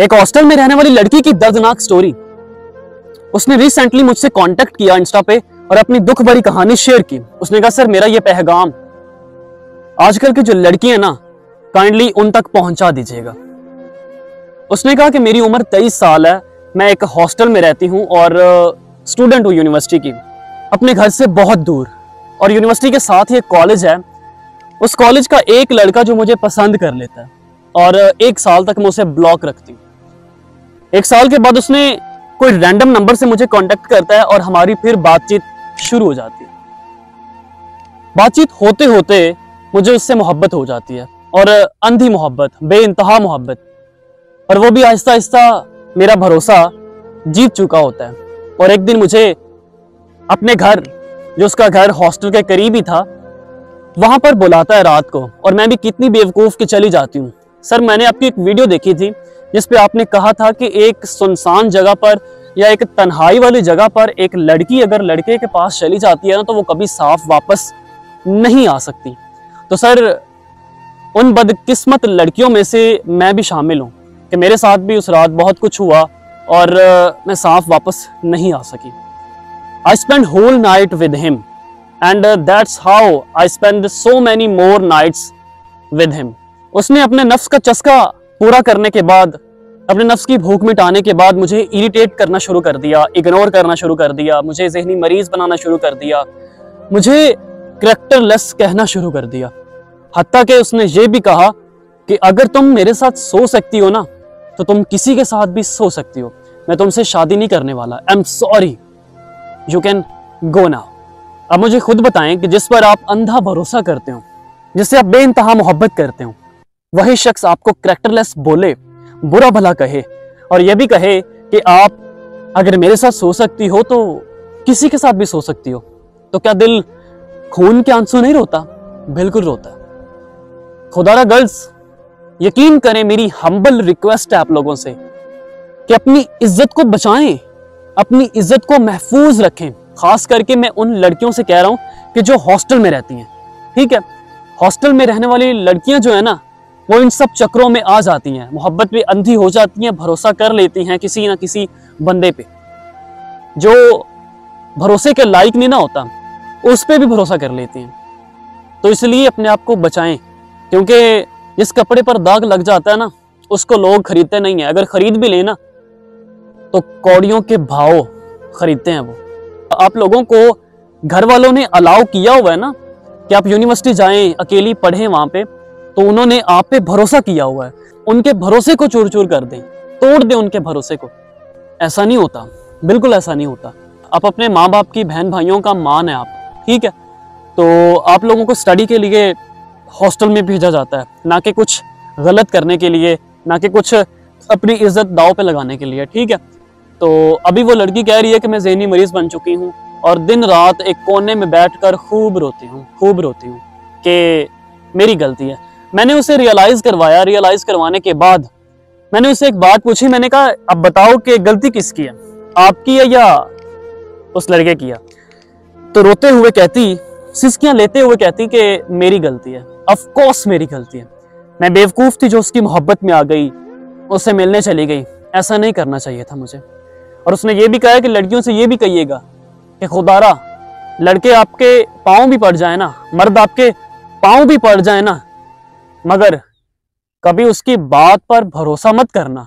एक हॉस्टल में रहने वाली लड़की की दर्दनाक स्टोरी। उसने रिसेंटली मुझसे कांटेक्ट किया इंस्टा पे और अपनी दुख भरी कहानी शेयर की। उसने कहा, सर मेरा ये पैगाम आजकल की जो लड़कियां ना, काइंडली उन तक पहुंचा दीजिएगा। उसने कहा कि मेरी उम्र 23 साल है, मैं एक हॉस्टल में रहती हूं और स्टूडेंट हूं यूनिवर्सिटी की, अपने घर से बहुत दूर, और यूनिवर्सिटी के साथ ही एक कॉलेज है। उस कॉलेज का एक लड़का जो मुझे पसंद कर लेता है और 1 साल तक मैं उसे ब्लॉक रखती हूँ। 1 साल के बाद उसने कोई रैंडम नंबर से मुझे कांटेक्ट करता है और हमारी फिर बातचीत शुरू हो जाती है। बातचीत होते होते मुझे उससे मोहब्बत हो जाती है, और अंधी मोहब्बत, बेइंतहा मोहब्बत, और वो भी आहिस्ता आहिस्ता मेरा भरोसा जीत चुका होता है। और एक दिन मुझे अपने घर, जो उसका घर हॉस्टल के करीब ही था, वहां पर बुलाता है रात को, और मैं भी कितनी बेवकूफ के चली जाती हूँ। सर मैंने आपकी एक वीडियो देखी थी जिसपे आपने कहा था कि एक सुनसान जगह पर या एक तन्हाई वाली जगह पर एक लड़की अगर लड़के के पास चली जाती है ना, तो वो कभी साफ वापस नहीं आ सकती। तो सर उन बदकिस्मत लड़कियों में से मैं भी शामिल हूँ कि मेरे साथ भी उस रात बहुत कुछ हुआ और मैं साफ वापस नहीं आ सकी। I spent whole night with him and that's how I spend so many more nights with him. उसने अपने नफ्स का चस्का पूरा करने के बाद, अपने नफ्स की भूख मिटाने के बाद मुझे इरिटेट करना शुरू कर दिया, इग्नोर करना शुरू कर दिया, मुझे ज़हनी मरीज बनाना शुरू कर दिया, मुझे करैक्टरलेस कहना शुरू कर दिया। हत्ता कि उसने ये भी कहा कि अगर तुम मेरे साथ सो सकती हो ना, तो तुम किसी के साथ भी सो सकती हो, मैं तुमसे शादी नहीं करने वाला। I am sorry, you can go now. अब मुझे खुद बताएं कि जिस पर आप अंधा भरोसा करते हो, जिससे आप बेइंतहा मोहब्बत करते हो, वही शख्स आपको करैक्टरलेस बोले, बुरा भला कहे, और यह भी कहे कि आप अगर मेरे साथ सो सकती हो तो किसी के साथ भी सो सकती हो, तो क्या दिल खून के आंसू नहीं रोता? बिल्कुल रोता है। खुदारा गर्ल्स, यकीन करें, मेरी हम्बल रिक्वेस्ट है आप लोगों से कि अपनी इज्जत को बचाएं, अपनी इज्जत को महफूज रखें। खास करके मैं उन लड़कियों से कह रहा हूं कि जो हॉस्टल में रहती हैं। ठीक है, हॉस्टल में रहने वाली लड़कियां जो है ना, वो इन सब चक्रों में आ जाती हैं, मोहब्बत पे अंधी हो जाती हैं, भरोसा कर लेती हैं किसी ना किसी बंदे पे जो भरोसे के लायक नहीं ना होता, उस पे भी भरोसा कर लेती हैं। तो इसलिए अपने आप को बचाएं, क्योंकि जिस कपड़े पर दाग लग जाता है ना, उसको लोग खरीदते नहीं है। अगर खरीद भी लेना तो कौड़ियों के भाव खरीदते हैं वो। आप लोगों को घर वालों ने अलाउ किया हुआ है ना कि आप यूनिवर्सिटी जाएं, अकेली पढ़ें वहां पे, तो उन्होंने आप पे भरोसा किया हुआ है। उनके भरोसे को चूर चूर कर दें, तोड़ दें उनके भरोसे को। ऐसा नहीं होता, बिल्कुल ऐसा नहीं होता। आप अपने माँ बाप की बहन भाइयों का मान है आप, ठीक है? तो आप लोगों को स्टडी के लिए हॉस्टल में भेजा जाता है, ना कि कुछ गलत करने के लिए, ना कि कुछ अपनी इज्जत दाव पे लगाने के लिए, ठीक है? तो अभी वो लड़की कह रही है कि मैं ज़हनी मरीज बन चुकी हूँ और दिन रात एक कोने में बैठकर खूब रोती हूँ कि मेरी गलती है। मैंने उसे रियलाइज़ करवाया। रियलाइज़ करवाने के बाद मैंने उसे एक बात पूछी। मैंने कहा, अब बताओ कि गलती किसकी है, आपकी है या उस लड़के की है? तो रोते हुए कहती, सिसकियाँ लेते हुए कहती कि मेरी गलती है। ऑफ कोर्स मेरी गलती है, मैं बेवकूफ़ थी जो उसकी मोहब्बत में आ गई, उससे मिलने चली गई। ऐसा नहीं करना चाहिए था मुझे। और उसने ये भी कहा कि लड़कियों से ये भी कहिएगा कि खुदारा लड़के आपके पाँव भी पड़ जाए ना, मर्द आपके पाँव भी पड़ जाए ना, मगर कभी उसकी बात पर भरोसा मत करना,